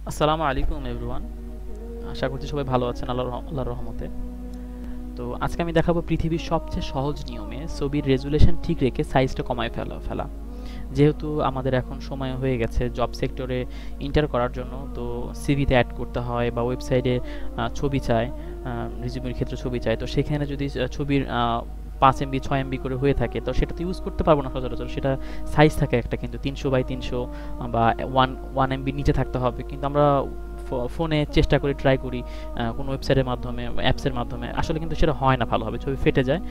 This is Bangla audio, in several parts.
আসসালামু আলাইকুম এভরিওয়ান। আশা করছি সবাই ভালো আছেন আল্লাহর রহমতে। তো আজকে আমি দেখাবো পৃথিবীর সবচেয়ে সহজ নিয়মে ছবির রেজুলেশন ঠিক রেখে সাইজটা কমায় ফেলা। যেহেতু আমাদের এখন সময় হয়ে গেছে জব সেক্টরে এন্টার করার জন্য, তো সিভিতে অ্যাড করতে হয় বা ওয়েবসাইটে ছবি চায়, রিজিউমের ক্ষেত্রে ছবি চায়। তো সেখানে যদি ছবির 5 MB 6 MB করে হয়ে থাকে, তো সেটা তো ইউজ করতে পারবো না সচরাচর। সেটা সাইজ থাকে একটা, কিন্তু 300 বাই 300 বা ওয়ান এমবির নিচে থাকতে হবে। কিন্তু আমরা ফোনে চেষ্টা করি, ট্রাই করি কোনো ওয়েবসাইটের মাধ্যমে, অ্যাপসের মাধ্যমে, আসলে কিন্তু সেটা হয় না ভালোভাবে, ছবি ফেটে যায়,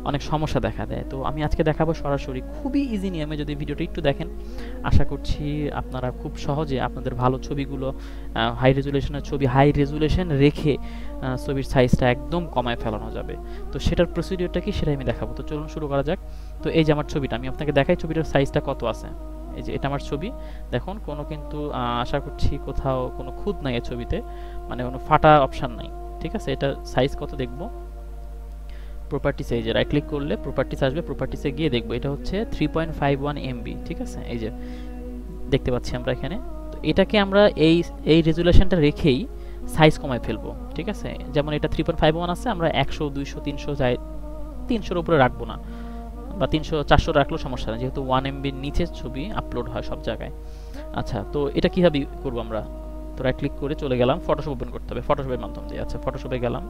অনেক সমস্যা দেখা দেয়। তো আমি আজকে দেখাবো সরাসরি খুবই ইজি নিয়মে। যদি ভিডিওটা একটু দেখেন, আশা করছি আপনারা খুব সহজে আপনাদের ভালো ছবিগুলো, হাই রেজুলেশনের ছবি হাই রেজুলেশন রেখে ছবির সাইজটা একদম কমায় ফেলানো যাবে। তো সেটার প্রসিডিওরটা কি সেটাই আমি দেখাবো। তো চলুন শুরু করা যাক। তো এই যে আমার ছবিটা, আমি আপনাকে দেখাই ছবিটার সাইজটা কত আছে। এই যে এটা আমার ছবি, দেখুন কোনো কিন্তু আশা করছি কোথাও কোনো খুঁত নাই এই ছবিতে, মানে কোনো ফাটা অপশান নাই। ঠিক আছে, এটা সাইজ কত দেখবো, প্রপার্টিসে এই যে রাইট ক্লিক করলে প্রপার্টিস আসবে, প্রপার্টিসে গিয়ে দেখবো এটা হচ্ছে 3.51 MB। ঠিক আছে, এই যে দেখতে পাচ্ছি আমরা এখানে। তো এটাকে আমরা এই এই রেজুলেশনটা রেখেই সাইজ কমায় ফেলবো। ঠিক আছে, যেমন এটা 3.51 আছে, আমরা 100 200 300 যাই, 300-র উপরে রাখবো না, বা 300 400 রাখলেও সমস্যা নেই, যেহেতু 1 MBর নিচে ছবি আপলোড হয় সব জায়গায়। আচ্ছা, তো এটা কীভাবে করবো আমরা? তো রাইট ক্লিক করে চলে গেলাম, ফটোশপ ওপেন করতে হবে ফটোশপের মাধ্যম দিয়ে। আচ্ছা, ফটোশপে গেলাম,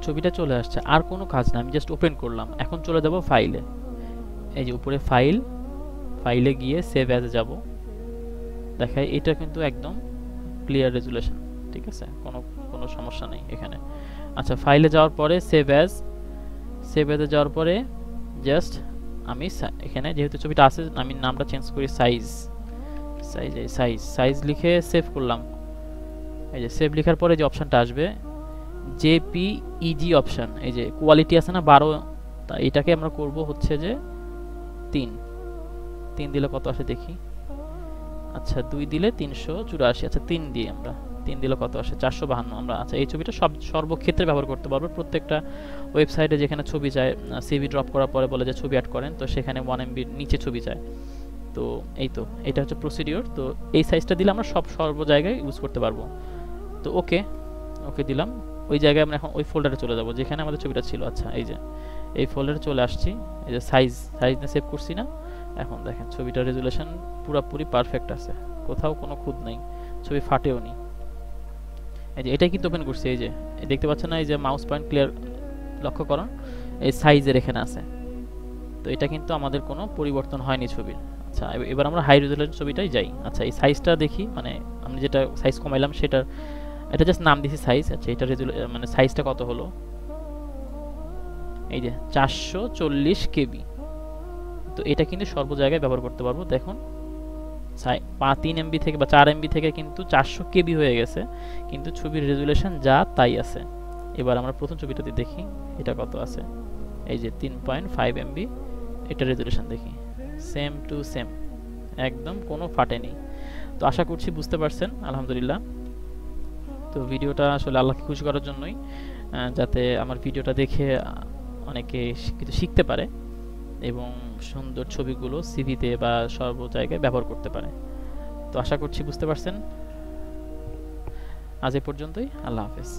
ছবিটা চলে আসছে, আর কোনো কাজ না, আমি জাস্ট ওপেন করলাম। এখন চলে যাব ফাইলে, এই যে উপরে ফাইল, ফাইলে গিয়ে সেভ অ্যাজে যাব। দেখায় এটা কিন্তু একদম ক্লিয়ার রেজুলেশন। ঠিক আছে, কোনো কোনো সমস্যা নেই এখানে। আচ্ছা, ফাইলে যাওয়ার পরে সেভ অ্যাজ, সেভ অ্যাজে যাওয়ার পরে জাস্ট আমি এখানে যেহেতু ছবিটা আছে, আমি নামটা চেঞ্জ করি সাইজ, সাইজ লিখে সেভ করলাম। এই যে সেভ লেখার পরে যে অপশানটা আসবে জেপিইজি অপশান, এই যে কোয়ালিটি আছে না 12, তা এটাকে আমরা করব হচ্ছে যে 3 3 দিলে কত আসে দেখি। আচ্ছা, 2 দিলে 384। আচ্ছা, 3 দিয়ে আমরা 3 দিলে কত আসে 452 আমরা। আচ্ছা, এই ছবিটা সর্বক্ষেত্রে ব্যবহার করতে পারবো, প্রত্যেকটা ওয়েবসাইটে যেখানে ছবি চায়, সিভি ড্রপ করার পরে বলে যে ছবি অ্যাড করেন, তো সেখানে 1 MBর নিচে ছবি চায়। তো এই তো এটা হচ্ছে প্রসিডিওর। তো এই সাইজটা দিলে আমরা সর্ব জায়গায় ইউজ করতে পারবো। তো ওকে, ওকে দিলাম। ওই জায়গায় আমরা এখন ওই ফোল্ডারে চলে যাব যেখানে আমাদের ছবিটা ছিল। আচ্ছা, এই যে এই ফোল্ডারে চলে আসছি, এই যে সাইজ না সেভ করছি না। এখন দেখেন ছবিটার রেজুলেশন পুরোপুরি পারফেক্ট আছে, কোথাও কোনো খুঁত নেই, ছবি ফাটেও নি। এই যে এটাই কিন্তু ওপেন করছি, এই যে দেখতে পাচ্ছেন না, এই যে মাউস পয়েন্ট ক্লিয়ার লক্ষ্য করুন, এই সাইজের এখানে আছে। তো এটা কিন্তু আমাদের কোনো পরিবর্তন হয়নি ছবির। আচ্ছা, এবার আমরা হাই রেজুলেশন ছবিটাই যাই। আচ্ছা, এই সাইজটা দেখি, মানে আমি যেটা সাইজ কমাইলাম সেটার, এটা জাস্ট নাম দিছি সাইজ। আচ্ছা, এটা মানে সাইজটা কত হলো, এই যে 440 KB। তো এটা কিন্তু সর্ব জায়গায় ব্যবহার করতে পারবো। দেখুন 3 MB থেকে বা 4 MB থেকে কিন্তু 400 KB হয়ে গেছে, কিন্তু ছবির রেজুলেশন যা তাই আছে। এবার আমরা প্রথম ছবিটাতে দেখি এটা কত আছে, এই যে 3.5 MB, এটা রেজুলেশন দেখি, সেম টু সেম, একদম কোনো ফাটেনি। তো আশা করছি বুঝতে পারছেন, আলহামদুলিল্লাহ। তো ভিডিওটা আসলে আল্লাহকে খুশি করার জন্যই, যাতে আমার ভিডিওটা দেখে অনেকে কিছু শিখতে পারে এবং সুন্দর ছবিগুলো সিভিতে বা সর্ব জায়গায় ব্যবহার করতে পারে। তো আশা করছি বুঝতে পারছেন। আজ এ পর্যন্তই, আল্লাহ হাফেজ।